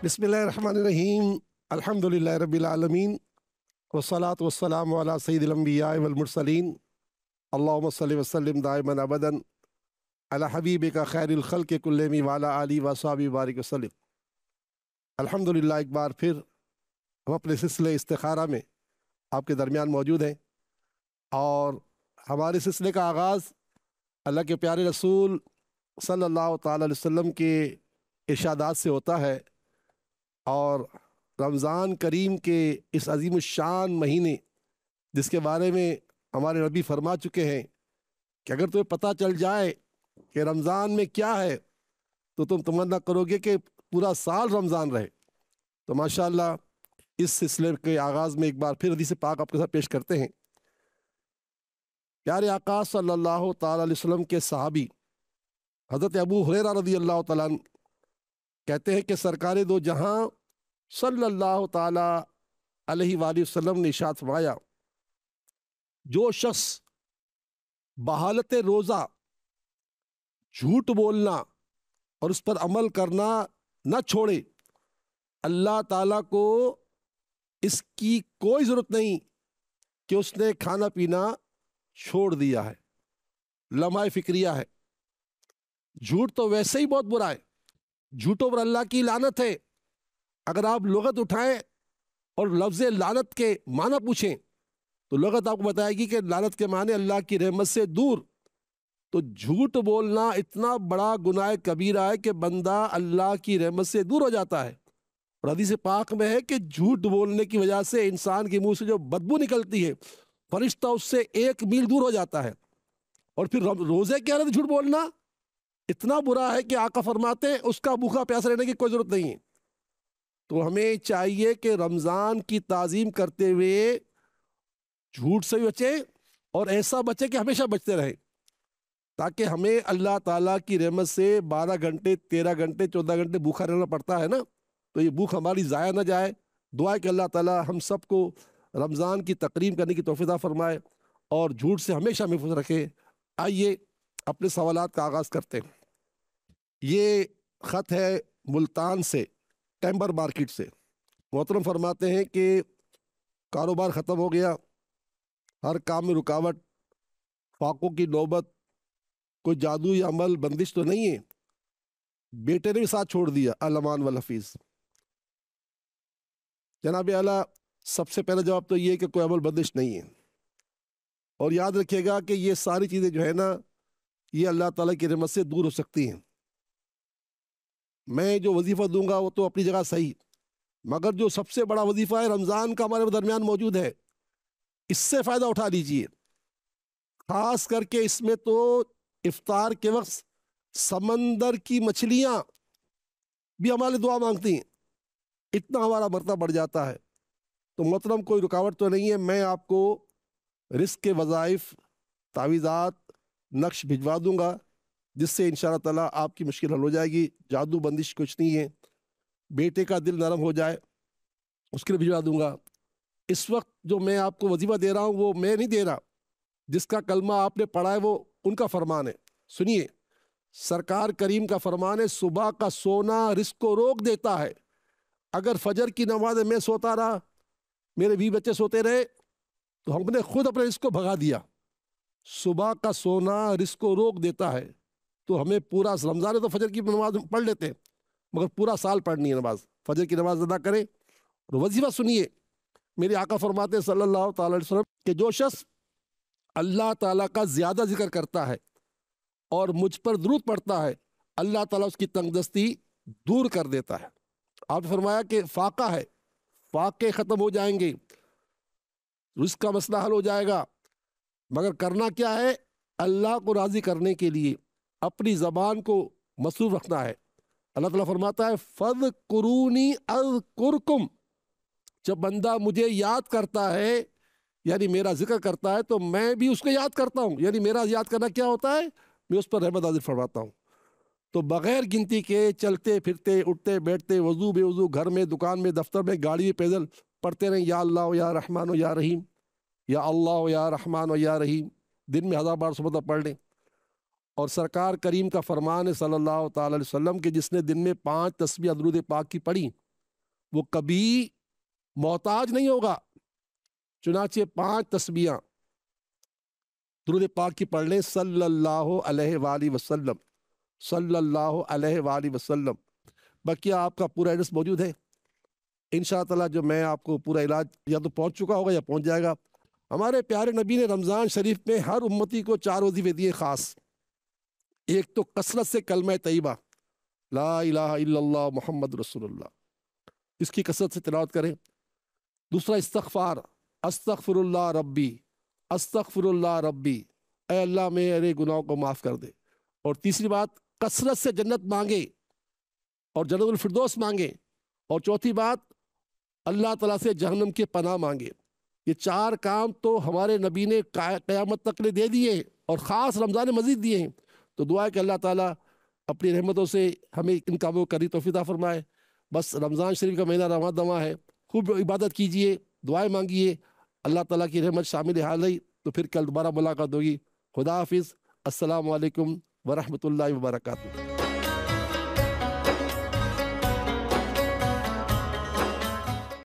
बिस्मिल्लाहिर्रहमानिर्रहीम अल्हम्दुलिल्लाहि रब्बिल आलमीन वस्सलातु वस्सलामु अला सय्यिदिल अंबिया वल मुरसलीन अल्लाहुम्मा सल्लि व सल्लिम दाइमन अबदन अला हबीबिका खैरिल खल्क़ि कुल्लिहिम व अला आलिहि व अस्हाबिहि बारिक वसल्लिम। अल्हम्दुलिल्लाह, एक बार फिर हम अपने सिलसिले इस्तिखारा में आपके दरमियान मौजूद हैं और हमारे सिलसिले का आगाज़ अल्लाह के प्यारे रसूल सल्लल्लाहु ताला अलैहि वसल्लम के इरशादात से होता है और रमज़ान करीम के इस अजीम शान महीने जिसके बारे में हमारे नबी फरमा चुके हैं कि अगर तुम्हें पता चल जाए कि रमज़ान में क्या है तो तुम तमन्ना करोगे कि पूरा साल रमज़ान रहे। तो माशाअल्लाह इस सिलसिले के आगाज़ में एक बार फिर हदीस पाक आपके साथ पेश करते हैं। प्यारे आका सल्लल्लाहु ताला अलैहि वसल्लम के सहाबी हज़रत अबू हुरैरा रज़ियल्लाहु ताला अन्हु कहते हैं कि सरकार दो जहां सल्लल्लाहु ताला अलैहि वसल्लम ने इरशाद फरमाया, जो शख्स बहालत रोज़ा झूठ बोलना और उस पर अमल करना न छोड़े, अल्लाह ताला को इसकी कोई ज़रूरत नहीं कि उसने खाना पीना छोड़ दिया है। लम्हा फिक्रिया है। झूठ तो वैसे ही बहुत बुरा है, झूठों पर अल्लाह की लानत है। अगर आप लुगत उठाएं और लफ्ज़ लानत के माना पूछें तो लुगत आपको बताएगी कि लानत के माने अल्लाह की रहमत से दूर। तो झूठ बोलना इतना बड़ा गुनाह कबीरा है कि बंदा अल्लाह की रहमत से दूर हो जाता है। और हदीस पाक में है कि झूठ बोलने की वजह से इंसान के मुंह से जो बदबू निकलती है, फरिश्ता उससे 1 मील दूर हो जाता है। और फिर रोज़े के हालत झूठ बोलना इतना बुरा है कि आका फरमाते हैं उसका भूखा प्यासा रहने की कोई ज़रूरत नहीं है। तो हमें चाहिए कि रमज़ान की ताज़ीम करते हुए झूठ से भी बचें और ऐसा बचे कि हमेशा बचते रहें, ताकि हमें अल्लाह ताला की रहमत से 12 घंटे 13 घंटे 14 घंटे भूखा रहना पड़ता है ना, तो ये भूख हमारी ज़ाया ना जाए। दुआ है कि अल्लाह ताला हम सबको रमज़ान की तकरीम करने की तौफीक अता फरमाए और झूठ से हमेशा महफूज रखे। आइए अपने सवालात का आगाज़ करते हैं। ये ख़त है मुल्तान से, टेम्बर मार्केट से। मोहतरम फरमाते हैं कि कारोबार ख़त्म हो गया, हर काम में रुकावट, फाकों की नौबत, कोई जादू या अमल बंदिश तो नहीं है। बेटे ने भी साथ छोड़ दिया, अल-अमान वल हफीज़। जनाब आला, सबसे पहला जवाब तो ये है कि कोई अमल बंदिश नहीं है। और याद रखिएगा कि ये सारी चीज़ें जो है ना, ये अल्लाह ताला की रहमत से दूर हो सकती हैं। मैं जो वजीफ़ा दूंगा वो तो अपनी जगह सही, मगर जो सबसे बड़ा वजीफ़ा है रमज़ान का हमारे दरमियान मौजूद है, इससे फ़ायदा उठा लीजिए। खास करके इसमें तो इफ्तार के वक्त समंदर की मछलियाँ भी हमारे दुआ मांगती हैं, इतना हमारा मर्तबा बढ़ जाता है। तो मोहतरम कोई रुकावट तो नहीं है। मैं आपको रिस्क के वज़ाइफ, तावीज़ात, नक्श भिजवा दूंगा जिससे इंशाअल्लाह ताला आपकी मुश्किल हल हो जाएगी। जादू बंदिश कुछ नहीं है। बेटे का दिल नरम हो जाए उसके लिए भिजवा दूंगा। इस वक्त जो मैं आपको वजीफा दे रहा हूँ वो मैं नहीं दे रहा, जिसका कलमा आपने पढ़ा है वो उनका फरमान है। सुनिए, सरकार करीम का फरमान है, सुबह का सोना रिस्क को रोक देता है। अगर फजर की नमाज मैं सोता रहा, मेरे भी बच्चे सोते रहे, तो हमने खुद अपने रिस्क को भगा दिया। सुबह का सोना रिस्क को रोक देता है। तो हमें पूरा रमज़ान है तो फजर की नमाज पढ़ लेते हैं, मगर पूरा साल पढ़नी है नमाज। फजर की नमाज अदा करें। और वजीफा सुनिए, मेरे आका फरमाते हैं सल्लल्लाहु ताला अलैहि वसल्लम कि जो शख्स अल्लाह ताला का ज़्यादा जिक्र करता है और मुझ पर दुरूद पढ़ता है, अल्लाह ताला उसकी तंगदस्ती दूर कर देता है। आपने फरमाया कि फाका है, फाके ख़त्म हो जाएंगे, रिस्क का मसला हल हो जाएगा, मगर करना क्या है? अल्लाह को राज़ी करने के लिए अपनी ज़बान को मसरूफ़ रखना है। अल्लाह ताला फरमाता है फ़ज़कुरूनी अज़कुरकुम, जब बंदा मुझे याद करता है यानी मेरा जिक्र करता है तो मैं भी उसको याद करता हूँ। यानी मेरा याद करना क्या होता है? मैं उस पर रहमत नाज़िल फरमाता हूँ। तो बग़ैर गिनती के चलते फिरते, उठते बैठते, वज़ू बेवज़ू, घर में, दुकान में, दफ्तर में, गाड़ी में, पैदल पढ़ते रहें या अल्लाह या रहमान या रहीम, या अल्लाह या रहमान या रहीम। दिन में 1000 बार सुबह पढ़ लें। और सरकार करीम का फरमान है सल्लल्लाहु ताला अलैहि वसल्लम के जिसने दिन में 5 तस्बीह दुरूद पाक की पढ़ी وہ کبھی محتاج نہیں ہوگا۔ چنانچہ 5 تسبیحاں درود پاک کی پڑھ لیں، صلی اللہ علیہ وآلہ وسلم، صلی اللہ علیہ وآلہ وسلم۔ باقی آپ کا پورا ایڈریس موجود ہے انشاءاللہ تعالیٰ، جو میں آپ کو پورا علاج یا تو پہنچ چکا ہوگا یا پہنچ جائے گا۔ ہمارے پیارے نبی نے رمضان شریف میں ہر امتی کو 4 وظیفے دیے خاص۔ ایک تو کثرت سے کلمہ طیبہ لا الہ الا اللہ محمد رسول اللہ، اس کی کثرت سے تلاوت کریں۔ دوسرا استغفار، استغفر اللہ ربی، استغفر اللہ ربی، اے اللہ میرے گناہوں کو معاف کر دے۔ اور تیسری بات، کثرت سے جنت مانگے اور جنت الفردوس مانگے۔ اور چوتھی بات، اللہ تعالیٰ سے جہنم کے پناہ مانگے۔ یہ 4 کام تو ہمارے نبی نے قیامت تک نے دے دیے ہیں، اور خاص رمضان مزید دیے ہیں۔ تو دعا ہے کہ اللہ تعالیٰ اپنی رحمتوں سے ہمیں ان کاموں کو کری توفیق عطا فرمائے۔ بس رمضان شریف کا مہینہ رواں دواں ہے، خوب عبادت کیجئے، دعائیں مانگیے، اللہ تعالیٰ کی رحمت شامل حال ہے۔ تو پھر کل دوبارہ ملاقات ہوگی۔ خدا حافظ، السلام علیکم ورحمۃ اللہ وبرکاتہ۔